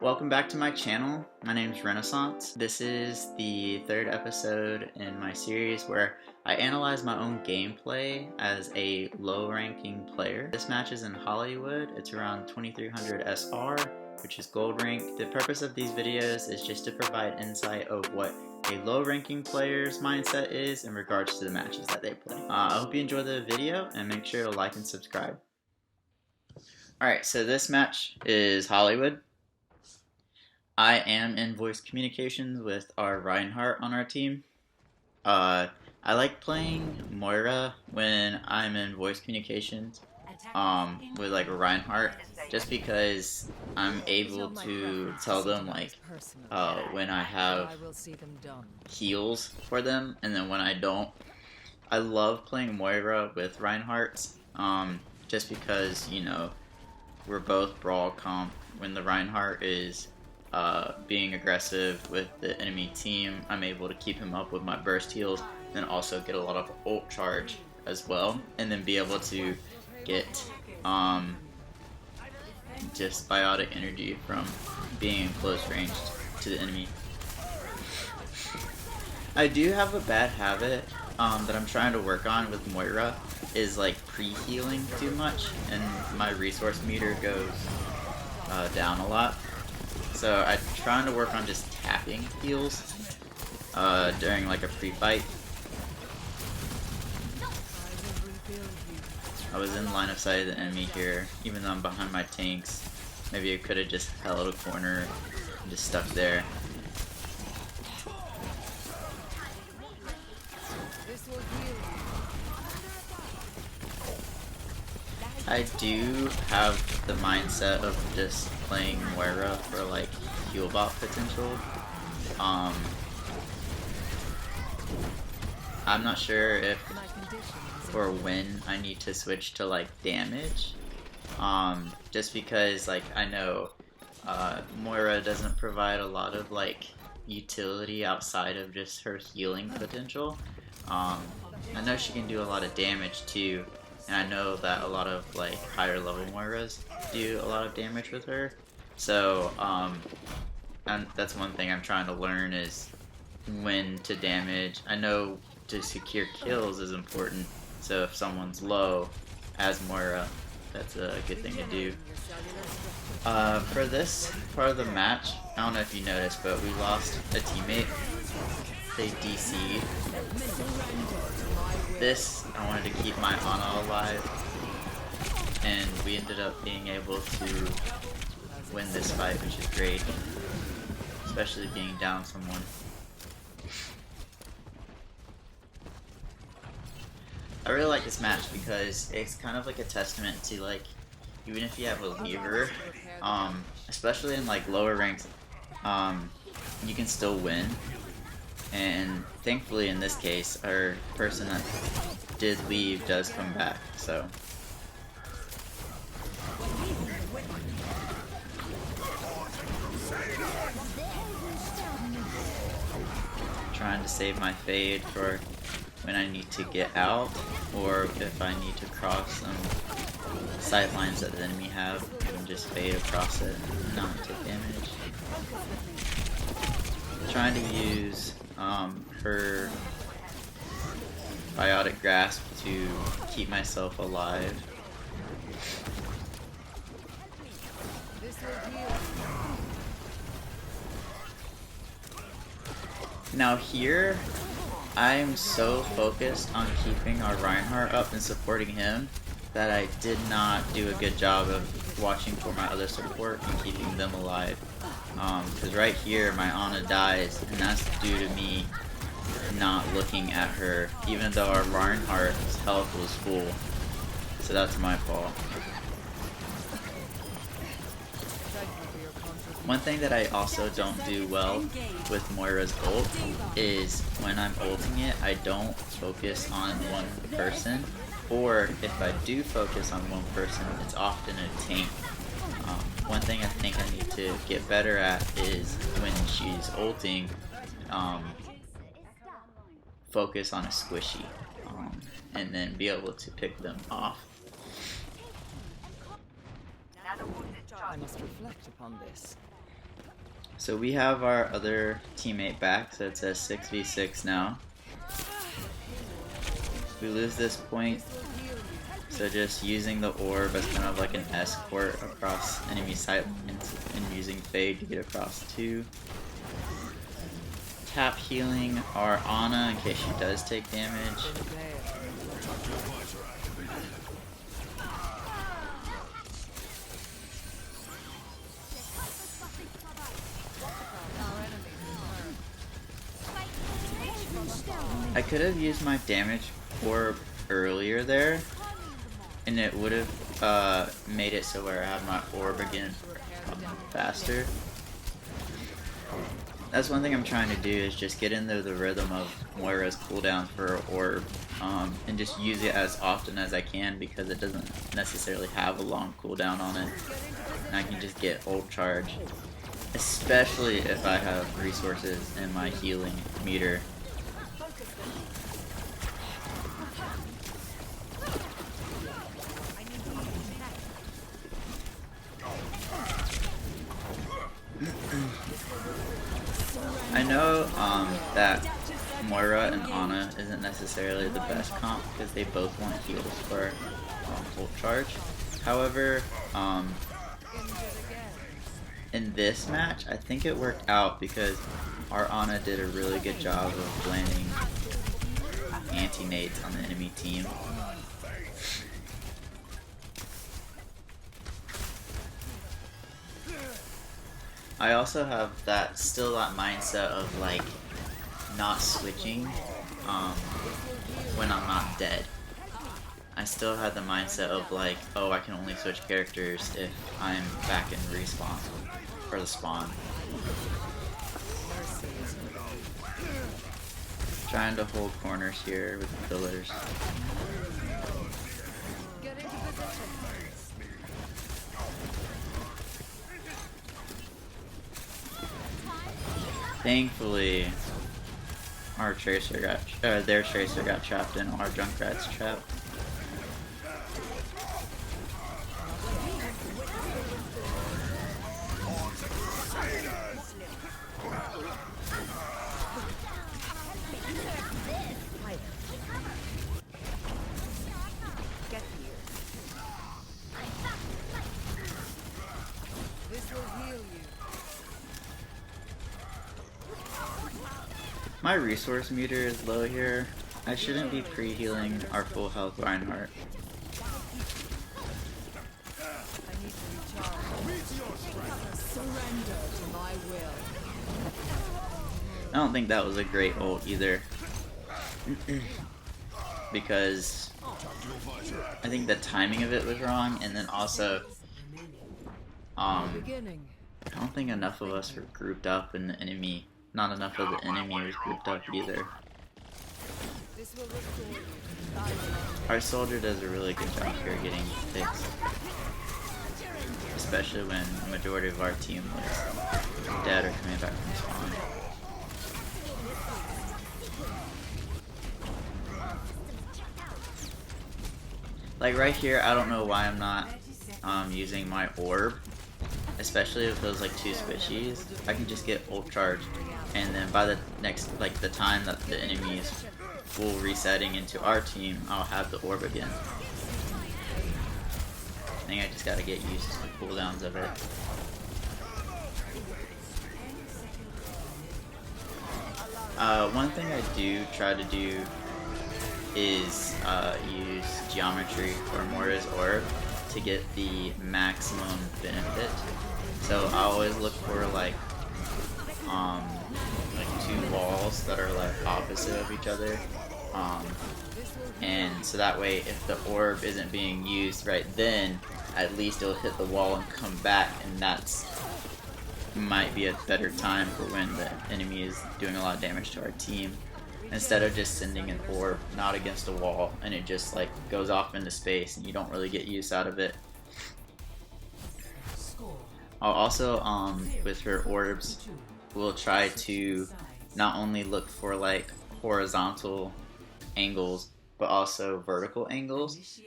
Welcome back to my channel. My name is Renaissance. This is the third episode in my series where I analyze my own gameplay as a low-ranking player. This match is in Hollywood. It's around 2300 SR, which is gold rank. The purpose of these videos is just to provide insight of what a low-ranking player's mindset is in regards to the matches that they play. I hope you enjoy the video and make sure to like and subscribe. Alright, so this match is Hollywood. I am in voice communications with our Reinhardt on our team. I like playing Moira when I'm in voice communications with like Reinhardt, just because I'm able to tell them like when I have heals for them, and then when I don't. I love playing Moira with Reinhardt, just because, you know, we're both brawl comp. When the Reinhardt is being aggressive with the enemy team, I'm able to keep him up with my burst heals and also get a lot of ult charge as well, and then be able to get just biotic energy from being in close range to the enemy. I do have a bad habit that I'm trying to work on with Moira, is like pre-healing too much, and my resource meter goes down a lot. So I'm trying to work on just tapping heals during like a pre-fight. I was in line of sight of the enemy here, even though I'm behind my tanks. Maybe I could have just held a corner and just stuck there. I do have the mindset of just playing Moira for like heal bot potential. I'm not sure if or when I need to switch to like damage. Just because like I know Moira doesn't provide a lot of like utility outside of just her healing potential. I know she can do a lot of damage too. And I know that a lot of like higher level Moiras do a lot of damage with her. So and that's one thing I'm trying to learn, is when to damage. I know to secure kills is important. So if someone's low as Moira, that's a good thing to do. For this part of the match, I don't know if you noticed, but we lost a teammate. They DC'd. This, I wanted to keep my Ana alive, and we ended up being able to win this fight, which is great, especially being down someone. I really like this match because it's kind of like a testament to like, even if you have a lever, especially in like lower ranks, you can still win. And thankfully in this case, our person that did leave does come back, so. Trying to save my fade for when I need to get out, or if I need to cross some sight lines that the enemy have, and just fade across it and not take damage. Trying to use her biotic grasp to keep myself alive. Now here, I am so focused on keeping our Reinhardt up and supporting him that I did not do a good job of watching for my other support and keeping them alive. Because right here my Ana dies, and that's due to me not looking at her, even though our Reinhardt's health was full. So that's my fault. One thing that I also don't do well with Moira's ult is when I'm ulting it, I don't focus on one person, or if I do focus on one person, it's often a tank. One thing I think I need to get better at is when she's ulting, focus on a squishy, and then be able to pick them off. I must reflect upon this. So we have our other teammate back, so it's a 6v6 now. We lose this point, so just using the orb as kind of like an escort across enemy sight and using Fade to get across too. Tap healing our Ana in case she does take damage. I could have used my damage orb earlier there, and it would have made it so where I have my orb again faster. That's one thing I'm trying to do, is just get into the rhythm of Moira's cooldown for her orb, and just use it as often as I can because it doesn't necessarily have a long cooldown on it, and I can just get ult charge, especially if I have resources in my healing meter. I know that Moira and Ana isn't necessarily the best comp because they both want heals for ult charge. However, in this match, I think it worked out because our Ana did a really good job of landing anti-nades on the enemy team. I also have still that mindset of like not switching when I'm not dead. I still had the mindset of like, oh, I can only switch characters if I'm back in respawn for the spawn. Trying to hold corners here with the pillars. Thankfully, our tracer got, their tracer got trapped in our Junkrat's trap. My resource meter is low here. I shouldn't be pre-healing our full health Reinhardt. I don't think that was a great ult either. Because I think the timing of it was wrong, and then also I don't think enough of us were grouped up in the enemy. Not enough of the enemy was grouped up either. Our soldier does a really good job here getting fixed. Especially when the majority of our team was dead or coming back from spawn. Like right here, I don't know why I'm not using my orb. Especially with those like two squishies, I can just get ult charge, and then by the next, like the time that the enemy is full resetting into our team, I'll have the orb again. I think I just gotta get used to the cooldowns of it. One thing I do try to do is use geometry or Moira's orb to get the maximum benefit. So I always look for like two walls that are like opposite of each other, and so that way if the orb isn't being used right then, at least it'll hit the wall and come back, and that's might be a better time for when the enemy is doing a lot of damage to our team, instead of just sending an orb not against a wall and it just like goes off into space and you don't really get use out of it. I'll also with her orbs, we'll try to not only look for like horizontal angles but also vertical angles.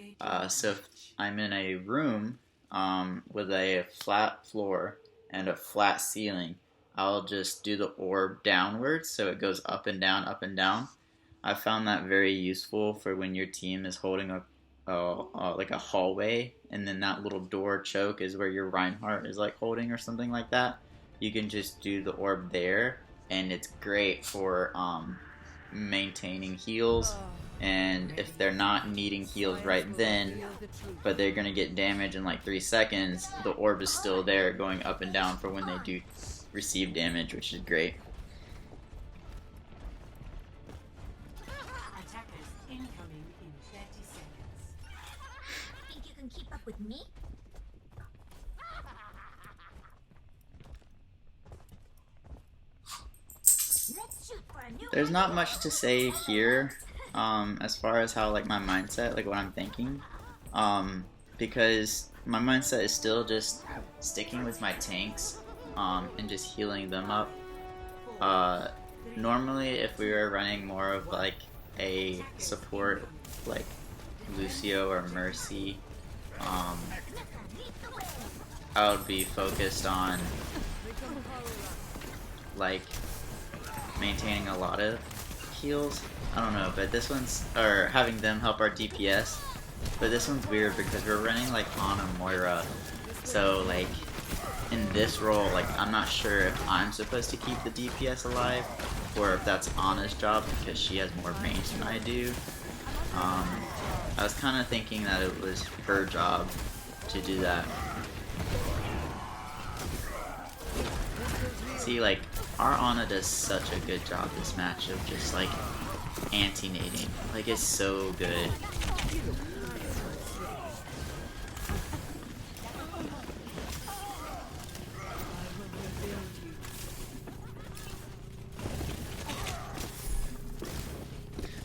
So if I'm in a room with a flat floor and a flat ceiling, I'll just do the orb downwards so it goes up and down, up and down. I found that very useful for when your team is holding like a hallway, and then that little door choke is where your Reinhardt is like holding or something like that. You can just do the orb there, and it's great for maintaining heals. And if they're not needing heals right then, but they're gonna get damage in like 3 seconds, the orb is still there going up and down for when they do receive damage, which is great. Attackers incoming in 30 seconds. Think you can keep up with me? Let's shoot for a new There's not much to say here as far as how like my mindset, like what I'm thinking, because my mindset is still just sticking with my tanks and just healing them up. Normally if we were running more of like a support like Lucio or Mercy, I would be focused on like maintaining a lot of heals. I don't know, but this one's, or having them help our DPS, but this one's weird because we're running like on a Moira, so like in this role, like I'm not sure if I'm supposed to keep the DPS alive or if that's Anna's job because she has more range than I do. I was kind of thinking that it was her job to do that. See, like, our Ana does such a good job this match of just like anti-nading. Like, it's so good.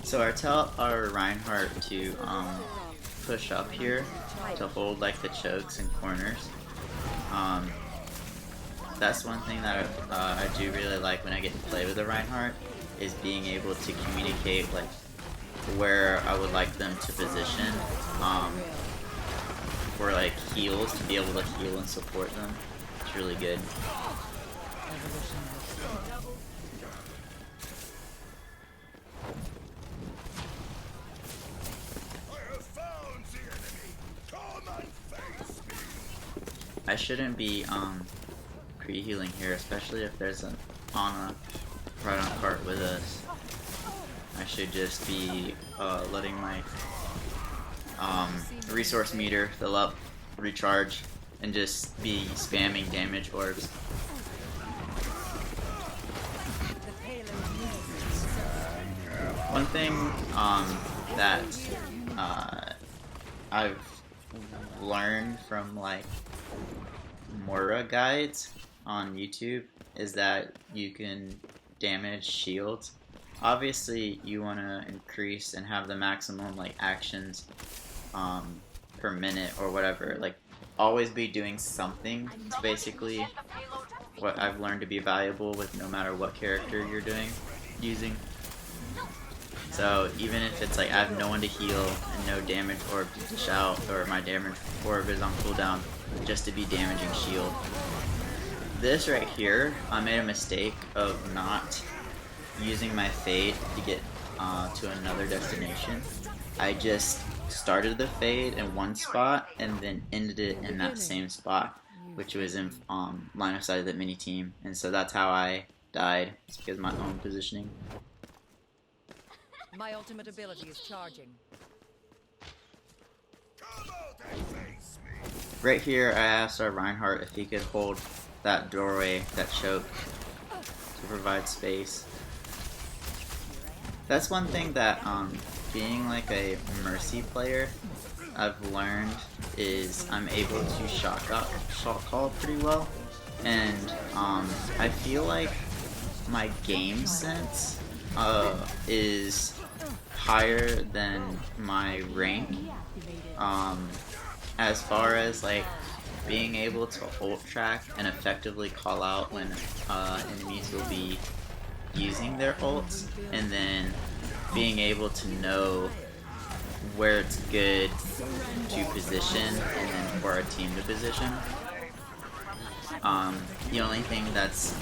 So I tell our Reinhardt to push up here to hold like the chokes and corners. That's one thing that I do really like when I get to play with a Reinhardt, is being able to communicate like where I would like them to position for like heals, to be able to heal and support them. It's really good. I shouldn't be pre-healing here, especially if there's an Ana right on cart with us. I should just be letting my resource meter fill up, recharge, and just be spamming damage orbs. One thing that I've learned from like Moira guides on YouTube is that you can damage shields. Obviously you want to increase and have the maximum like actions per minute or whatever, like always be doing something. It's basically what I've learned to be valuable with no matter what character you're using. So even if it's like I have no one to heal and no damage orb to dish out, or my damage orb is on cooldown, just to be damaging shield. This right here, I made a mistake of not using my fade to get to another destination. I just started the fade in one spot and then ended it in that same spot, which was in line of sight of the mini team, and so that's how I died. It's because of my own positioning. My ultimate ability is charging. Right here, I asked our Reinhardt if he could hold that doorway, that choke, to provide space. That's one thing that, being like a Mercy player, I've learned is I'm able to shot call pretty well, and I feel like my game sense is higher than my rank, as far as like being able to ult track and effectively call out when enemies will be using their ults, and then being able to know where it's good to position and then for our team to position. The only thing that's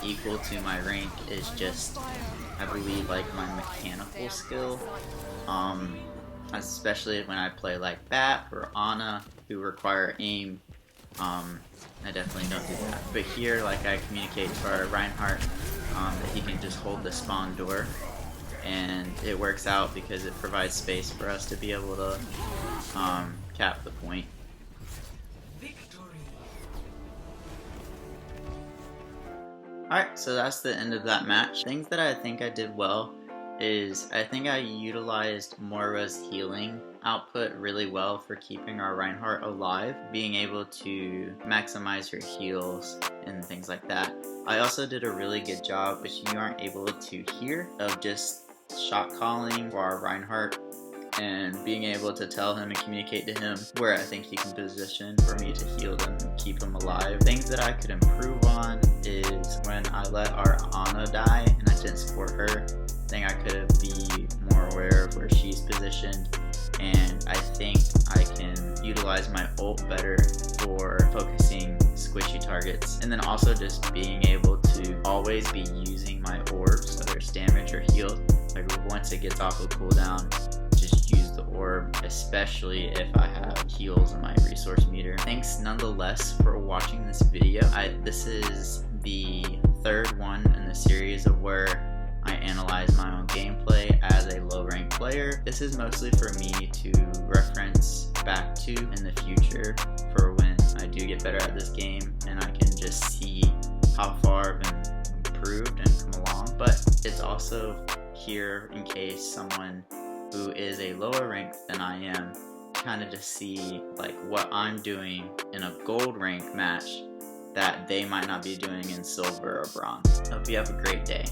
equal to my rank is just, I believe, like my mechanical skill. Especially when I play like Bat or Ana, who require aim. I definitely don't do that. But here, like, I communicate to our Reinhardt that he can just hold the spawn door, and it works out because it provides space for us to be able to cap the point. Alright, so that's the end of that match. Things that I think I did well is I think I utilized Moira's healing output really well for keeping our Reinhardt alive, being able to maximize her heals and things like that. I also did a really good job, which you aren't able to hear, of just shot calling for our Reinhardt and being able to tell him and communicate to him where I think he can position for me to heal them and keep him alive. Things that I could improve on is when I let our Ana die and I didn't support her. I think I could be more aware of where she's positioned, and I think I can utilize my ult better for focusing squishy targets, and then also just being able to always be using my orbs, whether it's damage or heal. Like once it gets off of cooldown, just use the orb, especially if I have heals in my resource meter. Thanks nonetheless for watching this video. This is the third one in the series of where I analyze my own gameplay as a low rank player. This is mostly for me to reference back to in the future for when I do get better at this game and I can just see how far I've improved and come along. But it's also here in case someone who is a lower rank than I am kind of just see like what I'm doing in a gold rank match that they might not be doing in silver or bronze. Hope you have a great day.